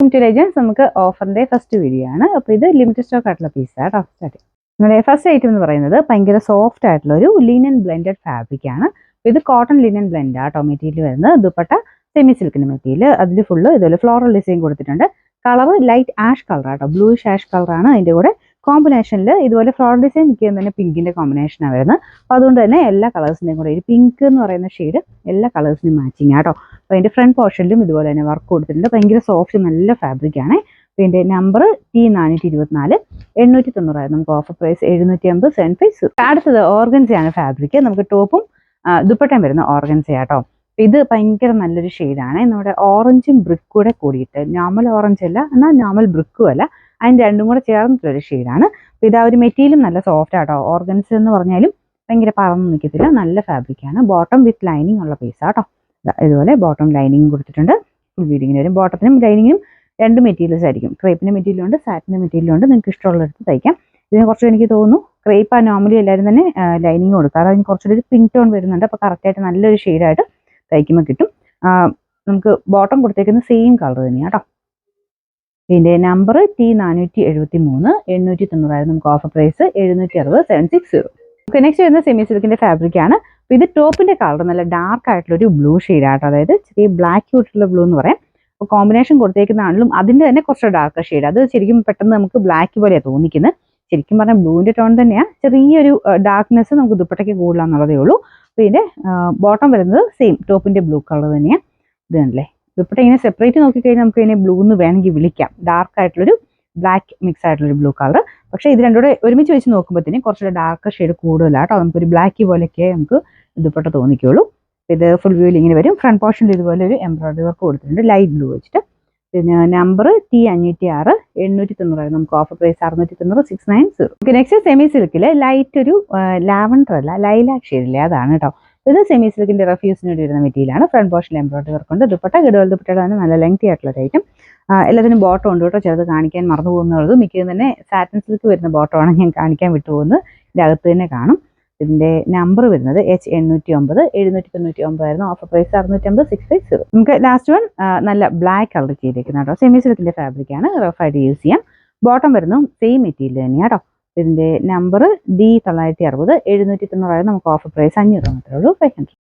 Legends നമുക്ക് ഓഫറിന്റെ first video ആണ്. അപ്പോൾ ഇത് ലിമിറ്റഡ് സ്റ്റോക്ക് ആയിട്ടുള്ള പീസാണ് കേട്ടോ. സ്റ്റാർട്ട് നമ്മുടെ ഫസ്റ്റ് ഐറ്റം എന്ന് പറയുന്നത് ഭയങ്കര സോഫ്റ്റ് ആയിട്ടുള്ള ഒരു ലിനൻ ബ്ലെൻഡഡ് ഫാബ്രിക് ആണ്. ഇത് കോട്ടൺ ലിനൻ ബ്ലെൻഡ് ആട്ടോ മെറ്റീരിയൽ വരുന്നത്. ദുപ്പട്ട സെമി സിൽക്കിന്റെ മെറ്റീരിയൽ, അതിൽ ഫുള്ള് ഇതുപോലെ ഫ്ലോറൽ ഡിസൈൻ കൊടുത്തിട്ടുണ്ട്. കളർ ലൈറ്റ് ആഷ് കളർ ആട്ടോ, ബ്ലൂയിഷ് ആഷ് കളറാണ്. അതിൻ്റെ കൂടെ കോമ്പിനേഷനിൽ ഇതുപോലെ ഫ്ലോറൽ ഡിസൈൻ നിൽക്കുന്നത് തന്നെ പിങ്കിന്റെ കോമ്പിനേഷനാണ് വരുന്നത്. അപ്പോൾ അതുകൊണ്ട് തന്നെ എല്ലാ കളേഴ്സിൻ്റെയും കൂടെ ഒരു പിങ്ക് എന്ന് പറയുന്ന ഷെയ്ഡ് എല്ലാ കളേഴ്സിനും മാച്ചിങ് ആട്ടോ. അപ്പോൾ അതിൻ്റെ ഫ്രണ്ട് പോർഷനിലും ഇതുപോലെ തന്നെ വർക്ക് കൊടുത്തിട്ടുണ്ട്. ഭയങ്കര സോഫ്റ്റ് നല്ല ഫാബ്രിക് ആണ്. പിന്നെ നമ്പർ T424 890 നമുക്ക് ഓഫർ പ്രൈസ് 750. അടുത്തത് ഓർഗൻസയാണ് ഫാബ്രിക്. നമുക്ക് ടോപ്പും ദുപ്പട്ടയും വരുന്ന ഓർഗൻസ ആട്ടോ. ഇത് ഭയങ്കര നല്ലൊരു ഷെയ്ഡാണ്. നമ്മുടെ ഓറഞ്ചും ബ്രിക്കും കൂടെ കൂടിയിട്ട്, നോർമൽ ഓറഞ്ച് അല്ല എന്നാൽ നോർമൽ ബ്രിക്കും അല്ല, അതിൻ്റെ രണ്ടും കൂടെ ചേർന്നിട്ടുള്ളൊരു ഷെയ്ഡാണ്. അപ്പോൾ ഇത് ആ ഒരു മെറ്റീരിയലും നല്ല സോഫ്റ്റ് ആട്ടോ. ഓർഗൻസ് എന്ന് പറഞ്ഞാലും ഭയങ്കര പറന്ന് നിൽക്കത്തില്ല, നല്ല ഫാബ്രിക്കാണ്. ബോട്ടം വിത്ത് ലൈനിങ് ഉള്ള പീസാട്ടോ. ഇതുപോലെ ബോട്ടം ലൈനിങ് കൊടുത്തിട്ടുണ്ട്. ഫുൾ വീഡിങ്ങിന് വരും. ബോട്ടത്തിനും ലൈനിങ്ങിനും രണ്ട് മെറ്റീരിയൽസ് ആയിരിക്കും. ക്രേപ്പിൻ്റെ മെറ്റീരിയൽ ഉണ്ട്, സാറ്റിൻ്റെ മെറ്റീരിയൽ ഉണ്ട്. നിങ്ങൾക്ക് ഇഷ്ടമുള്ളടുത്ത് തയ്ക്കാം. ഇതിന് കുറച്ച് എനിക്ക് തോന്നുന്നു ക്രേപ്പ് നോർമലി എല്ലാവരും തന്നെ ലൈനിങ് കൊടുക്കുക. അതിന് കുറച്ചൊരു പിങ്ക് ടോൺ വരുന്നുണ്ട്. അപ്പോൾ കറക്റ്റായിട്ട് നല്ലൊരു ഷെയ്ഡായിട്ട് തയ്ക്കുമ്പോൾ കിട്ടും. നമുക്ക് ബോട്ടം കൊടുത്തേക്കുന്ന സെയിം കളർ തന്നെയാണ് കേട്ടോ. ഇതിൻ്റെ നമ്പർ T473 890 നമുക്ക് ഓഫർ പ്രൈസ് 760 760. ഓക്കെ, നെക്സ്റ്റ് വരുന്ന സെമി സിൽക്കിൻ്റെ ഫാബ്രിക് ആണ്. അപ്പോൾ ഇത് ടോപ്പിൻ്റെ കളർ നല്ല ഡാർക്ക് ആയിട്ടുള്ളൊരു ബ്ലൂ ഷെയ്ഡാട്ടോ. അതായത് ചെറിയ ബ്ലാക്ക് ആയിട്ടുള്ള ബ്ലൂ എന്ന് പറയാം. അപ്പോൾ കോമ്പിനേഷൻ കൊടുത്തേക്കുന്നതാണെങ്കിലും അതിൻ്റെ തന്നെ കുറച്ച് ഡാർക്ക് ഷെയ്ഡ്. അത് ശരിക്കും പെട്ടെന്ന് നമുക്ക് ബ്ലാക്ക് പോലെയാണ് തോന്നിക്കുന്നത്. ശരിക്കും പറഞ്ഞാൽ ബ്ലൂവിൻ്റെ ടോൺ തന്നെയാണ്. ചെറിയൊരു ഡാർക്ക്നെസ് നമുക്ക് ദുപ്പട്ടയ്ക്ക് കൂടുതലാണെന്നുള്ളതേ ഉള്ളൂ. അപ്പോൾ ഇതിൻ്റെ ബോട്ടം വരുന്നത് സെയിം ടോപ്പിൻ്റെ ബ്ലൂ കളർ തന്നെയാണ്. ഇത് കണ്ടല്ലേ, ദുപ്പട്ട ഇങ്ങനെ സെപ്പറേറ്റ് നോക്കിക്കഴിഞ്ഞാൽ നമുക്ക് ഇതിനെ ബ്ലൂ എന്ന് വേണമെങ്കിൽ വിളിക്കാം. ഡാർക്ക് ആയിട്ടുള്ളൊരു ബ്ലാക്ക് മിക്സ് ആയിട്ടുള്ളൊരു ബ്ലൂ കളർ. പക്ഷേ ഇത് രണ്ടുകൂടെ ഒരുമിച്ച് വെച്ച് നോക്കുമ്പോഴത്തേനും കുറച്ചുകൂടെ ഡാർക്ക് ഷെയ്ഡ് കൂടുതലാട്ടോ. നമുക്കൊരു ബ്ലാക്ക് പോലെയൊക്കെ നമുക്ക് ദുപ്പട്ട തോന്നിക്കുള്ളൂ. ഇത് ഫുൾ വ്യൂവിൽ ഇങ്ങനെ വരും. ഫ്രണ്ട് പോർഷനിൽ ഇതുപോലെ ഒരു എംബ്രോയിഡറി വർക്ക് കൊടുത്തിട്ടുണ്ട് ലൈറ്റ് ബ്ലൂ വെച്ചിട്ട്. പിന്നെ നമ്പർ T506 890 നമുക്ക് offer price 690 690. Okay, next semi സിൽക്കിൽ ലൈറ്റ് ഒരു ലാവൻഡർ അല്ല ലൈലാക്ക് ഷെയ്ഡില്ലേ, അതാണ് കേട്ടോ. ഇത് സെമി സിൽക്കിന്റെ റഫ്യൂസിന് വേണ്ടി വരുന്ന മെറ്റീരിയലാണ്. ഫ്രണ്ട് പോർഷനിൽ എംബ്രോയിഡറി വർക്ക് ഉണ്ട്. ദുപ്പട്ട ഗഡ്വാൾ ദുപ്പട്ടയുടെ തന്നെ നല്ല ലെങ്തി ആയിട്ടുള്ള ഒരു ഐറ്റം. എല്ലാത്തിനും ബോട്ടം ഉണ്ട് കേട്ടോ. ചിലത് കാണിക്കാൻ മറന്നു പോകുന്നുള്ളത്. മിക്കതും തന്നെ സാറ്റിൻ സിൽക്ക് വരുന്ന ബോട്ടമാണ് ഞാൻ കാണിക്കാൻ വിട്ടുപോകുന്നത്. ഇതിൻ്റെ അകത്ത് തന്നെ കാണും. ഇതിൻ്റെ നമ്പർ വരുന്നത് H809 799 ആയിരുന്നു. Offer price 650 650. നമുക്ക് ലാസ്റ്റ് വൺ നല്ല ബ്ലാക്ക് കളർ ചെയ്തേക്കുന്ന കേട്ടോ. സെമി സിൽക്കിന്റെ ഫാബ്രിക് ആണ്. റഫായിട്ട് യൂസ് ചെയ്യാം. ബോട്ടം വരുന്നു സെയിം മെറ്റീരിയൽ തന്നെയാണ് കേട്ടോ. ഇതിൻ്റെ നമ്പർ D960 790 ആയിരുന്നു. നമുക്ക് ഓഫർ പ്രൈസ് 500 മാത്രമേ ഉള്ളൂ. 500.